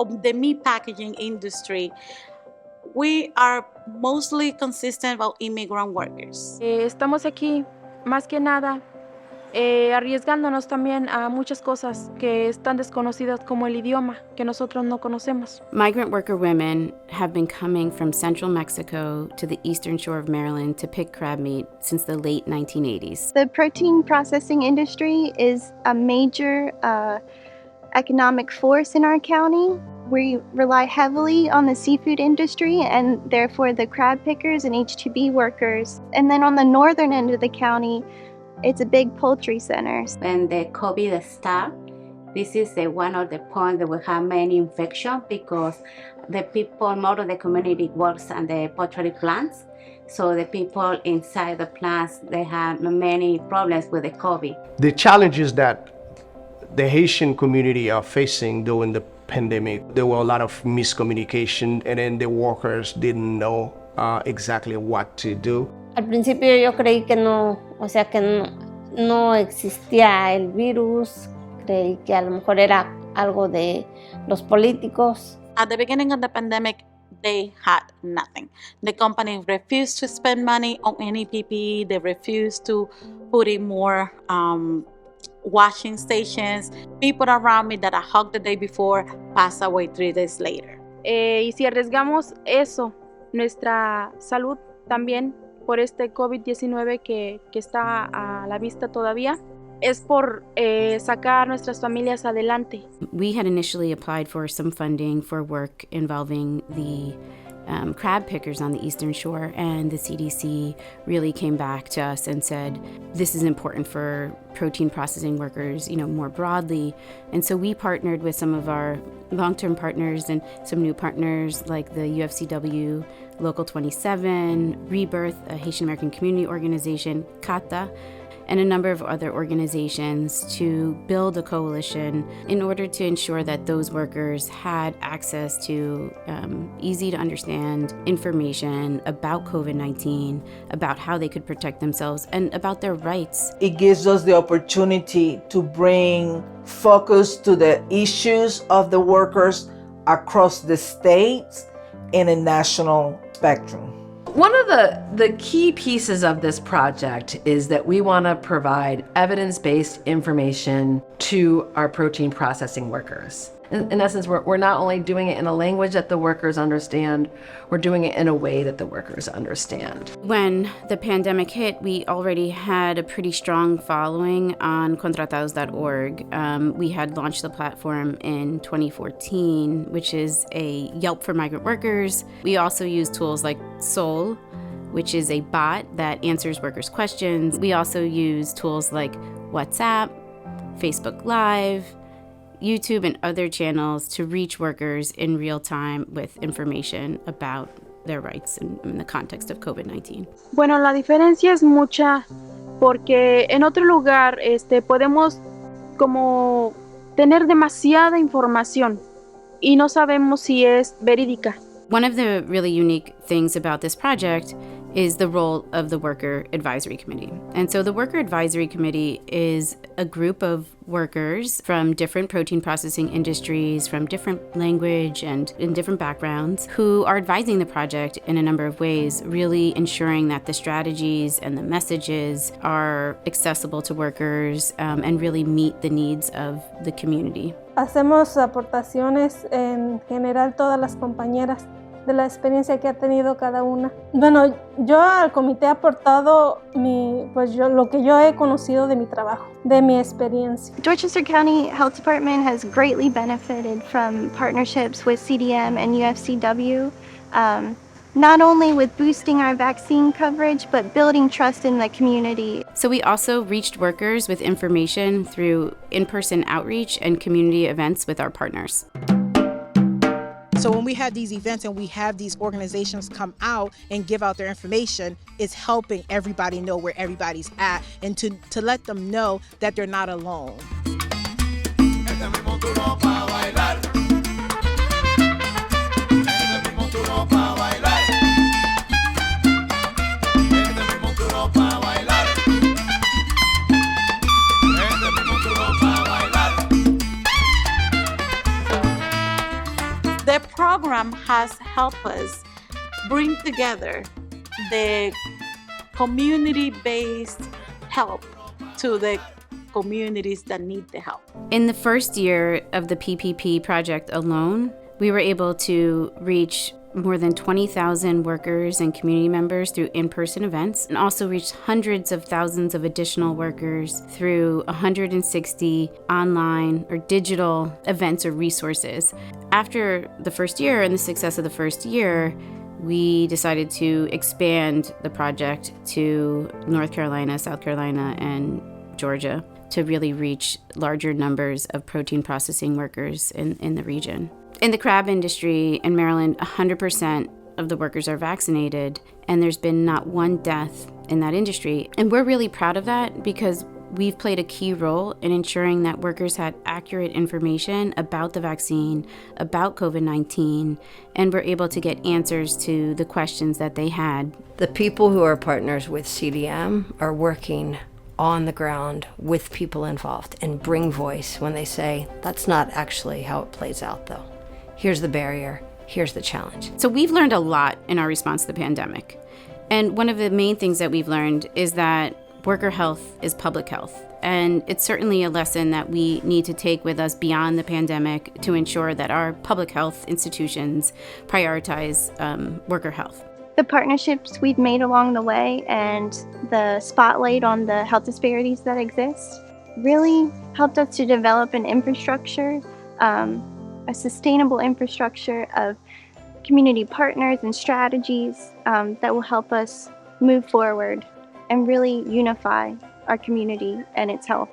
of the meat packaging industry, we are mostly consistent about immigrant workers. Estamos aquí más que nada arriesgándonos también a muchas cosas que están desconocidas como el idioma que nosotros no conocemos. Migrant worker women have been coming from central Mexico to the eastern shore of Maryland to pick crab meat since the late 1980s. The protein processing industry is a major economic force in our county. We rely heavily on the seafood industry and therefore the crab pickers and H-2B workers. And then on the northern end of the county, it's a big poultry center. When the COVID started, this is one of the points that we have many infections because the people, more of the community works on the poultry plants. So the people inside the plants, they have many problems with the COVID. The challenges that the Haitian community are facing during the pandemic, there were a lot of miscommunication, and then the workers didn't know exactly what to do. Al principio yo creí que no, o sea que no existía el virus, creí que a lo mejor era algo de los políticos. At the beginning of the pandemic, they had nothing. The company refused to spend money on any PPE. They refused to put in more washing stations. People around me that I hugged the day before passed away 3 days later. Y si arriesgamos eso, nuestra salud también, por este COVID-19 que está a la vista todavía, es por sacar nuestras familias adelante. We had initially applied for some funding for work involving the crab pickers on the Eastern Shore, and the CDC really came back to us and said, this is important for protein processing workers, more broadly. And so we partnered with some of our long-term partners and some new partners like the UFCW, Local 27, Rebirth, a Haitian American community organization, CATA, and a number of other organizations to build a coalition in order to ensure that those workers had access to easy to understand information about COVID-19, about how they could protect themselves, and about their rights. It gives us the opportunity to bring focus to the issues of the workers across the states in a national spectrum. One of the key pieces of this project is that we want to provide evidence-based information to our protein processing workers. In essence, we're not only doing it in a language that the workers understand, we're doing it in a way that the workers understand. When the pandemic hit, we already had a pretty strong following on contratados.org. We had launched the platform in 2014, which is a Yelp for migrant workers. We also use tools like Sol, which is a bot that answers workers' questions. We also use tools like WhatsApp, Facebook Live, YouTube, and other channels to reach workers in real time with information about their rights in the context of COVID-19. Bueno, la diferencia es mucha porque en otro lugar podemos como tener demasiada información y no sabemos si es verídica. One of the really unique things about this project is the role of the Worker Advisory Committee. And so the Worker Advisory Committee is a group of workers from different protein processing industries, from different language and in different backgrounds, who are advising the project in a number of ways, really ensuring that the strategies and the messages are accessible to workers and really meet the needs of the community. Hacemos aportaciones en general todas las compañeras de la experiencia que ha tenido cada una. Bueno, yo al comité he aportado lo que yo he conocido de mi trabajo, de mi experiencia. Dorchester County Health Department has greatly benefited from partnerships with CDM and UFCW, not only with boosting our vaccine coverage, but building trust in the community. So we also reached workers with information through in-person outreach and community events with our partners. So when we have these events and we have these organizations come out and give out their information, it's helping everybody know where everybody's at and to let them know that they're not alone. program has helped us bring together the community-based help to the communities that need the help. In the first year of the PPP project alone, we were able to reach more than 20,000 workers and community members through in-person events, and also reached hundreds of thousands of additional workers through 160 online or digital events or resources. After the first year and the success of the first year, we decided to expand the project to North Carolina, South Carolina, and Georgia to really reach larger numbers of protein processing workers in the region. In the crab industry in Maryland, 100% of the workers are vaccinated, and there's been not one death in that industry. And we're really proud of that because we've played a key role in ensuring that workers had accurate information about the vaccine, about COVID-19, and were able to get answers to the questions that they had. The people who are partners with CDM are working on the ground with people involved and bring voice when they say, that's not actually how it plays out though. Here's the barrier, here's the challenge. So we've learned a lot in our response to the pandemic. And one of the main things that we've learned is that worker health is public health. And it's certainly a lesson that we need to take with us beyond the pandemic to ensure that our public health institutions prioritize worker health. The partnerships we've made along the way and the spotlight on the health disparities that exist really helped us to develop an infrastructure, a sustainable infrastructure of community partners and strategies that will help us move forward and really unify our community and its health.